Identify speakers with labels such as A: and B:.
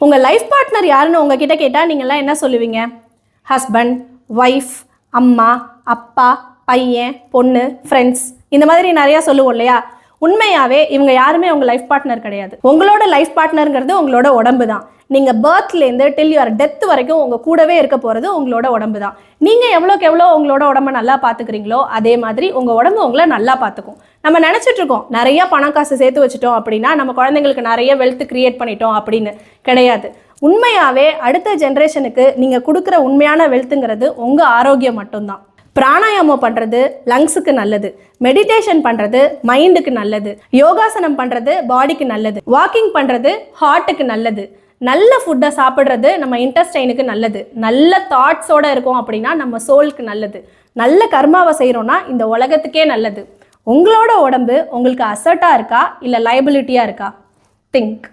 A: உங்கள் life partner யாருன்னு உங்ககிட்ட கேட்டால் நீங்கள்லாம் என்ன சொல்லுவீங்க? ஹஸ்பண்ட், ஒய்ஃப், அம்மா, அப்பா, பையன், பொண்ணு, ஃப்ரெண்ட்ஸ், இந்த மாதிரி நிறையா சொல்லுவோம் இல்லையா? உண்மையாகவே இவங்க யாருமே உங்கள் லைஃப் பார்ட்னர் கிடையாது. உங்களோட லைஃப் பார்ட்னருங்கிறது உங்களோட உடம்பு தான். நீங்கள் பர்த்லேருந்து டில் யுவர் டெத் வரைக்கும் உங்கள் கூடவே இருக்க போகிறது உங்களோட உடம்பு தான். நீங்கள் எவ்வளோக்கு எவ்வளோ உங்களோட உடம்பை நல்லா பார்த்துக்கிறீங்களோ அதே மாதிரி உங்கள் உடம்பு உங்களை நல்லா பார்த்துக்கும். நம்ம நினச்சிட்ருக்கோம் நிறையா பணம் காசு சேர்த்து வச்சுட்டோம் அப்படின்னா நம்ம குழந்தைங்களுக்கு நிறைய வெல்த் கிரியேட் பண்ணிட்டோம் அப்படின்னு. கிடையாது. உண்மையாகவே அடுத்த ஜென்ரேஷனுக்கு நீங்கள் கொடுக்குற உண்மையான வெல்த்துங்கிறது உங்கள் ஆரோக்கியம் மட்டும்தான். பிராணாயாமம் பண்ணுறது லங்ஸுக்கு நல்லது, மெடிடேஷன் பண்ணுறது மைண்டுக்கு நல்லது, யோகாசனம் பண்ணுறது பாடிக்கு நல்லது, வாக்கிங் பண்ணுறது ஹார்ட்டுக்கு நல்லது, நல்ல ஃபுட்டை சாப்பிட்றது நம்ம இன்டெஸ்டைனுக்கு நல்லது, நல்ல தாட்ஸோடு இருக்கோம் அப்படின்னா நம்ம சோலுக்கு நல்லது, நல்ல கர்மாவை செய்கிறோன்னா இந்த உலகத்துக்கே நல்லது. உங்களோட உடம்பு உங்களுக்கு அசர்ட்டாக இருக்கா இல்லை லைபிலிட்டியாக இருக்கா? திங்க்.